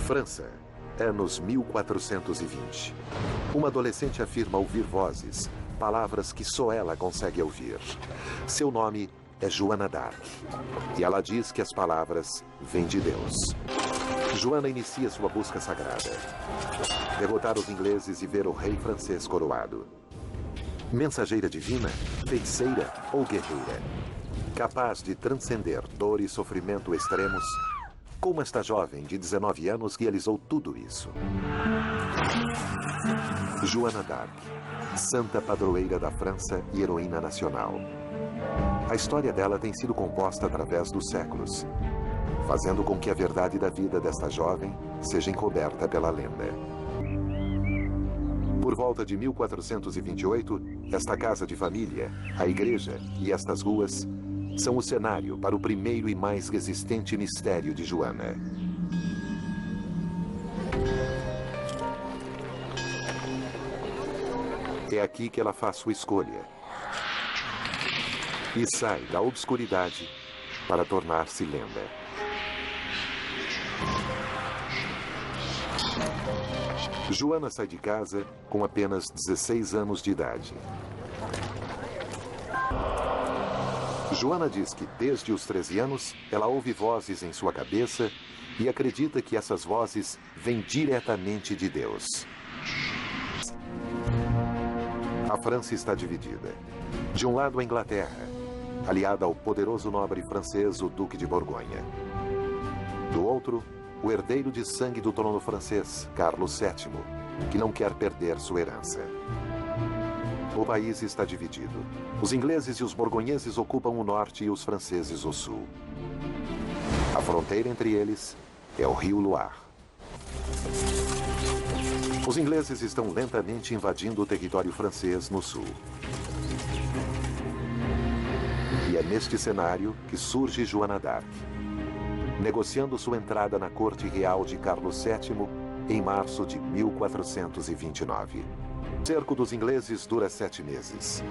França, anos 1420. Uma adolescente afirma ouvir vozes, palavras que só ela consegue ouvir. Seu nome é Joana d'Arc. E ela diz que as palavras vêm de Deus. Joana inicia sua busca sagrada. Derrotar os ingleses e ver o rei francês coroado. Mensageira divina, feiticeira ou guerreira? Capaz de transcender dor e sofrimento extremos, como esta jovem de 19 anos realizou tudo isso? Joana d'Arc, santa padroeira da França e heroína nacional. A história dela tem sido composta através dos séculos, fazendo com que a verdade da vida desta jovem seja encoberta pela lenda. Por volta de 1428, esta casa de família, a igreja e estas ruas são o cenário para o primeiro e mais resistente mistério de Joana. É aqui que ela faz sua escolha e sai da obscuridade para tornar-se lenda. Joana sai de casa com apenas 16 anos de idade. Joana diz que desde os 13 anos ela ouve vozes em sua cabeça e acredita que essas vozes vêm diretamente de Deus. A França está dividida. De um lado a Inglaterra, aliada ao poderoso nobre francês, o Duque de Borgonha. Do outro, o herdeiro de sangue do trono francês, Carlos VII, que não quer perder sua herança. O país está dividido. Os ingleses e os borgonheses ocupam o norte e os franceses o sul. A fronteira entre eles é o rio Loire. Os ingleses estão lentamente invadindo o território francês no sul. E é neste cenário que surge Joana d'Arc, negociando sua entrada na corte real de Carlos VII em março de 1429. O cerco dos ingleses dura 7 meses.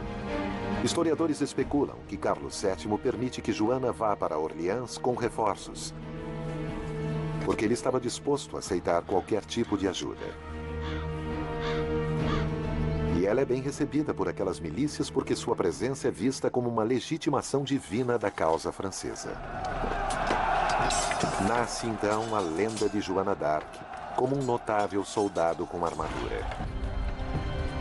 Historiadores especulam que Carlos VII permite que Joana vá para Orleans com reforços, porque ele estava disposto a aceitar qualquer tipo de ajuda. E ela é bem recebida por aquelas milícias porque sua presença é vista como uma legitimação divina da causa francesa. Nasce então a lenda de Joana d'Arc como um notável soldado com armadura.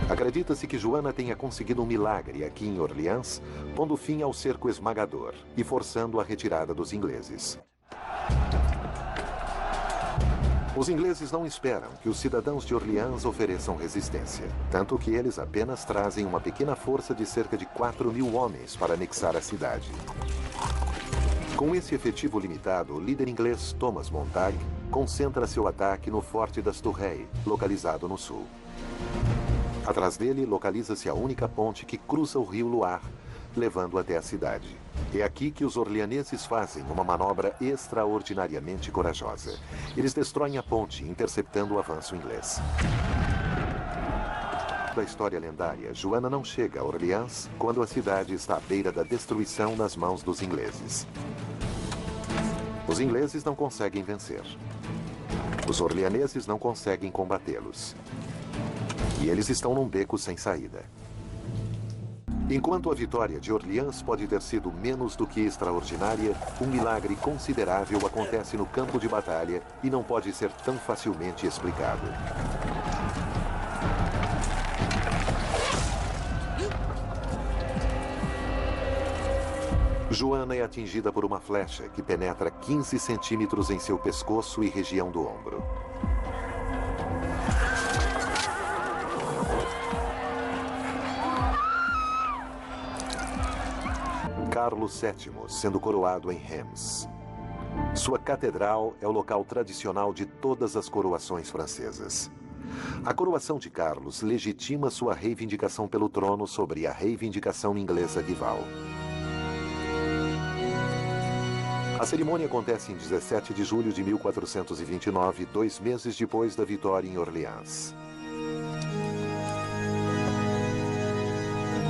Acredita-se que Joana tenha conseguido um milagre aqui em Orleans, pondo fim ao cerco esmagador e forçando a retirada dos ingleses. Os ingleses não esperam que os cidadãos de Orleans ofereçam resistência, tanto que eles apenas trazem uma pequena força de cerca de 4.000 homens para anexar a cidade. Com esse efetivo limitado, o líder inglês Thomas Montague concentra seu ataque no Forte das Tourelles, localizado no sul. Atrás dele, localiza-se a única ponte que cruza o rio Loire, levando até a cidade. É aqui que os orleaneses fazem uma manobra extraordinariamente corajosa. Eles destroem a ponte, interceptando o avanço inglês. Da história lendária, Joana não chega a Orleans quando a cidade está à beira da destruição nas mãos dos ingleses. Os ingleses não conseguem vencer. Os orleaneses não conseguem combatê-los. E eles estão num beco sem saída. Enquanto a vitória de Orleans pode ter sido menos do que extraordinária, um milagre considerável acontece no campo de batalha e não pode ser tão facilmente explicado. Joana é atingida por uma flecha que penetra 15 centímetros em seu pescoço e região do ombro. Carlos VII sendo coroado em Reims. Sua catedral é o local tradicional de todas as coroações francesas. A coroação de Carlos legitima sua reivindicação pelo trono sobre a reivindicação inglesa rival. A cerimônia acontece em 17 de julho de 1429, 2 meses depois da vitória em Orleans.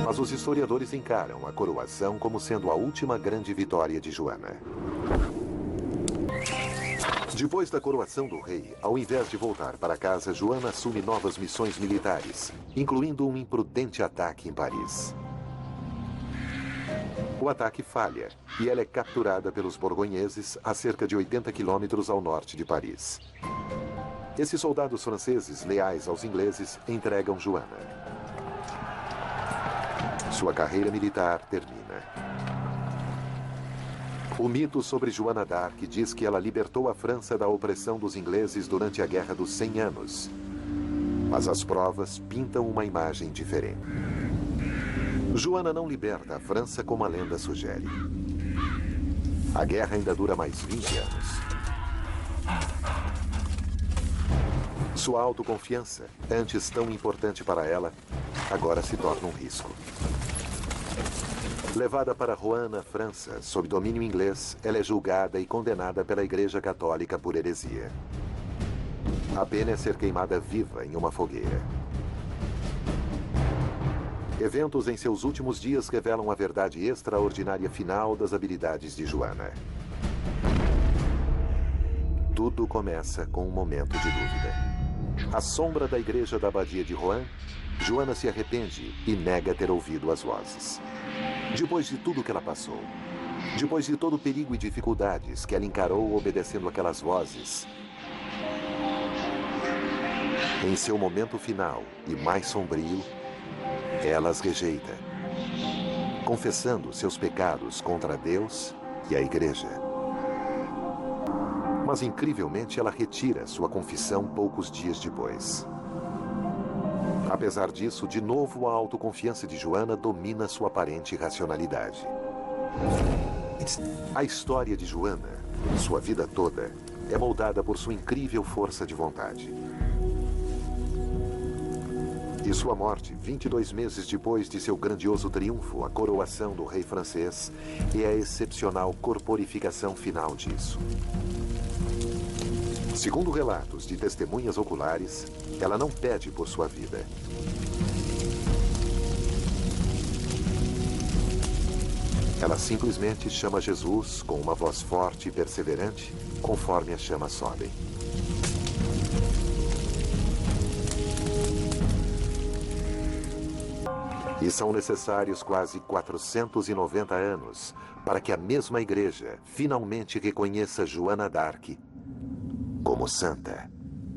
Mas os historiadores encaram a coroação como sendo a última grande vitória de Joana. Depois da coroação do rei, ao invés de voltar para casa, Joana assume novas missões militares, incluindo um imprudente ataque em Paris. O ataque falha e ela é capturada pelos borgonheses a cerca de 80 quilômetros ao norte de Paris. Esses soldados franceses, leais aos ingleses, entregam Joana. Sua carreira militar termina. O mito sobre Joana d'Arc diz que ela libertou a França da opressão dos ingleses durante a Guerra dos 100 Anos. Mas as provas pintam uma imagem diferente. Joana não liberta a França como a lenda sugere. A guerra ainda dura mais 20 anos. Sua autoconfiança, antes tão importante para ela, agora se torna um risco. Levada para Rouen, na França, sob domínio inglês, ela é julgada e condenada pela Igreja Católica por heresia. A pena é ser queimada viva em uma fogueira. Eventos em seus últimos dias revelam a verdade extraordinária final das habilidades de Joana. Tudo começa com um momento de dúvida. À sombra da igreja da abadia de Rouen, Joana se arrepende e nega ter ouvido as vozes. Depois de tudo que ela passou, depois de todo o perigo e dificuldades que ela encarou obedecendo aquelas vozes, em seu momento final e mais sombrio, ela as rejeita, confessando seus pecados contra Deus e a igreja. Mas incrivelmente ela retira sua confissão poucos dias depois. Apesar disso, de novo a autoconfiança de Joana domina sua aparente racionalidade. A história de Joana, sua vida toda, é moldada por sua incrível força de vontade. E sua morte, 22 meses depois de seu grandioso triunfo, a coroação do rei francês, é a excepcional corporificação final disso. Segundo relatos de testemunhas oculares, ela não pede por sua vida. Ela simplesmente chama Jesus com uma voz forte e perseverante, conforme as chamas sobem. E são necessários quase 490 anos para que a mesma igreja finalmente reconheça Joana d'Arc como santa.